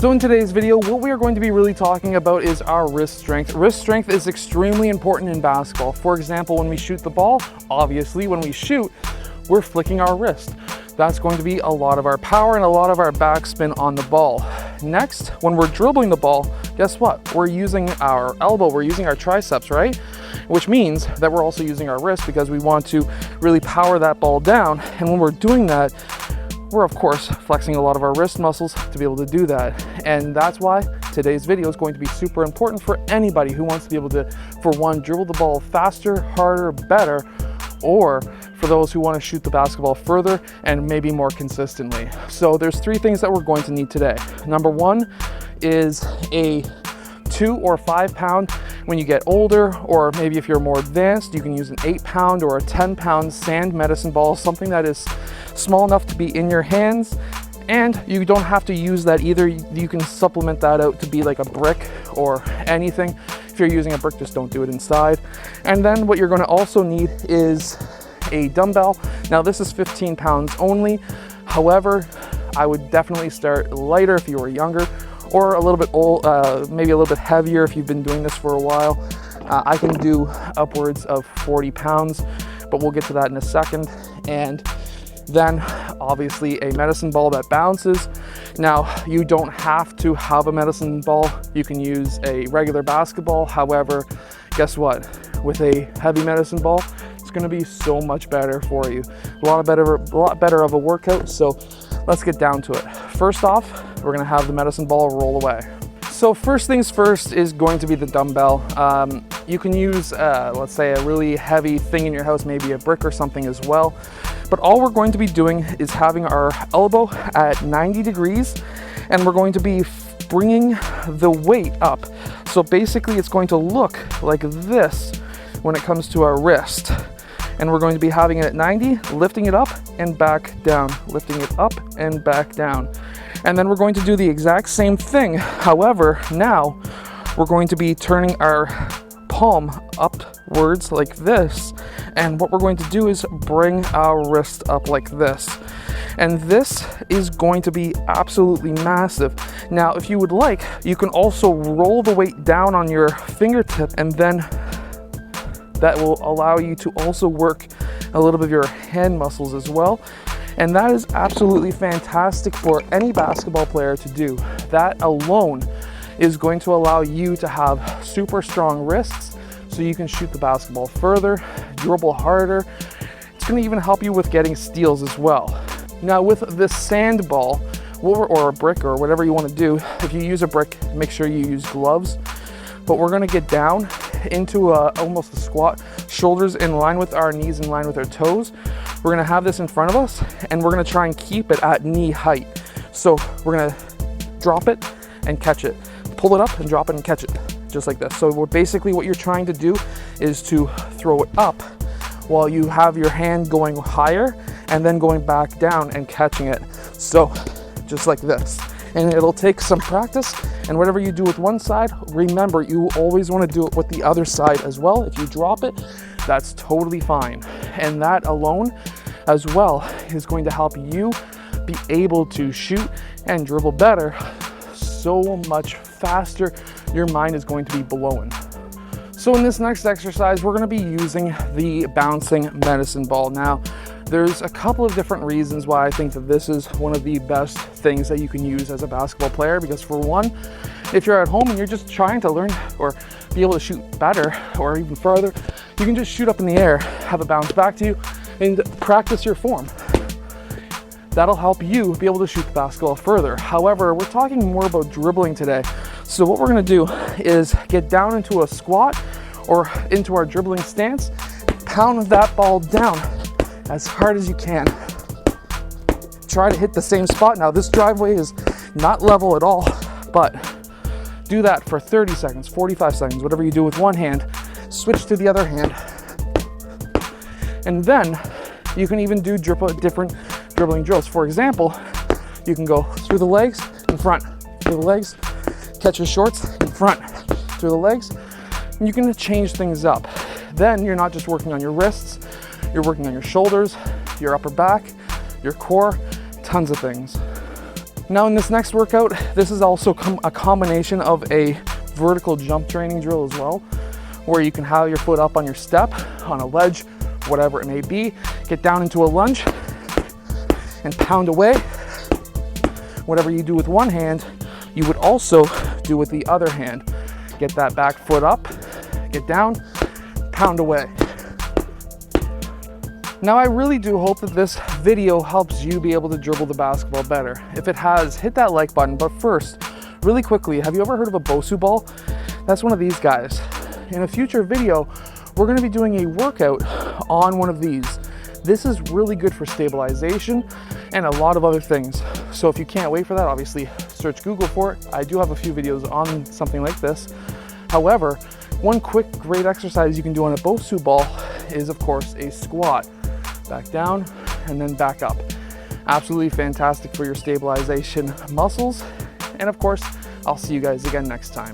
So in today's video, what we are going to be really talking about is our wrist strength. Wrist strength is extremely important in basketball. For example, when we shoot the ball, obviously when we shoot, we're flicking our wrist. That's going to be a lot of our power and a lot of our backspin on the ball. Next, when we're dribbling the ball, guess what? We're using our elbow, we're using our triceps, right? Which means that we're also using our wrist because we want to really power that ball down. And when we're doing that, we're of course flexing a lot of our wrist muscles to be able to do that. And that's why today's video is going to be super important for anybody who wants to be able to, for one, dribble the ball faster, harder, better, or for those who want to shoot the basketball further and maybe more consistently. So there's three things that we're going to need today. Number one is a 2 or 5 pound. When you get older, or maybe if you're more advanced, you can use an 8 pound or a 10 pound sand medicine ball, something that is small enough to be in your hands. And you don't have to use that either. You can supplement that out to be like a brick or anything. If you're using a brick, just don't do it inside. And then what you're going to also need is a dumbbell. Now this is 15 pounds only. However, I would definitely start lighter if you were younger, or a little bit old, maybe a little bit heavier if you've been doing this for a while. I can do upwards of 40 pounds, but we'll get to that in a second. And then obviously a medicine ball that bounces. Now you don't have to have a medicine ball. You can use a regular basketball. However, guess what? With a heavy medicine ball, it's gonna be so much better for you. A lot better of a workout. So let's get down to it. First off, we're gonna have the medicine ball roll away. So first things first is going to be the dumbbell. You can use, let's say, a really heavy thing in your house, maybe a brick or something as well. But all we're going to be doing is having our elbow at 90 degrees, and we're going to be bringing the weight up. So basically it's going to look like this when it comes to our wrist. And we're going to be having it at 90, lifting it up and back down, lifting it up and back down. And then we're going to do the exact same thing. However, now we're going to be turning our palm upwards like this. And what we're going to do is bring our wrist up like this. And this is going to be absolutely massive. Now, if you would like, you can also roll the weight down on your fingertip, and then that will allow you to also work a little bit of your hand muscles as well. And that is absolutely fantastic for any basketball player to do. That alone is going to allow you to have super strong wrists so you can shoot the basketball further, dribble harder. It's going to even help you with getting steals as well. Now with the sand ball, or a brick, or whatever you want to do, if you use a brick, make sure you use gloves. But we're going to get down into almost a squat, shoulders in line with our knees, in line with our toes. We're going to have this in front of us, and we're going to try and keep it at knee height. So we're going to drop it and catch it, pull it up and drop it and catch it, just like this. So basically what you're trying to do is to throw it up while you have your hand going higher and then going back down and catching it. So just like this. And it'll take some practice, and whatever you do with one side, remember, you always want to do it with the other side as well. If you drop it, that's totally fine. And that alone as well is going to help you be able to shoot and dribble better so much faster. Your mind is going to be blowing. So in this next exercise, we're going to be using the bouncing medicine ball. Now, there's a couple of different reasons why I think that this is one of the best things that you can use as a basketball player. Because for one, if you're at home and you're just trying to learn or be able to shoot better or even farther, you can just shoot up in the air, have it bounce back to you, and practice your form. That'll help you be able to shoot the basketball further. However, we're talking more about dribbling today. So what we're gonna do is get down into a squat or into our dribbling stance, pound that ball down as hard as you can. Try to hit the same spot. Now this driveway is not level at all, but do that for 30 seconds, 45 seconds, whatever you do with one hand, switch to the other hand. And then you can even do different dribbling drills. For example, you can go through the legs, in front, through the legs, catch your shorts, in front, through the legs. And you can change things up. Then you're not just working on your wrists, you're working on your shoulders, your upper back, your core, tons of things. Now in this next workout, this is also a combination of a vertical jump training drill as well, where you can have your foot up on your step, on a ledge, whatever it may be, get down into a lunge and pound away. Whatever you do with one hand, you would also do with the other hand. Get that back foot up, get down, pound away. Now I really do hope that this video helps you be able to dribble the basketball better. If it has, hit that like button. But first, really quickly, have you ever heard of a Bosu Ball? That's one of these guys. In a future video, we're gonna be doing a workout on one of these. This is really good for stabilization and a lot of other things. So if you can't wait for that, obviously search Google for it. I do have a few videos on something like this. However, one quick great exercise you can do on a Bosu Ball is of course a squat. Back down and then back up. Absolutely fantastic for your stabilization muscles. And of course, I'll see you guys again next time.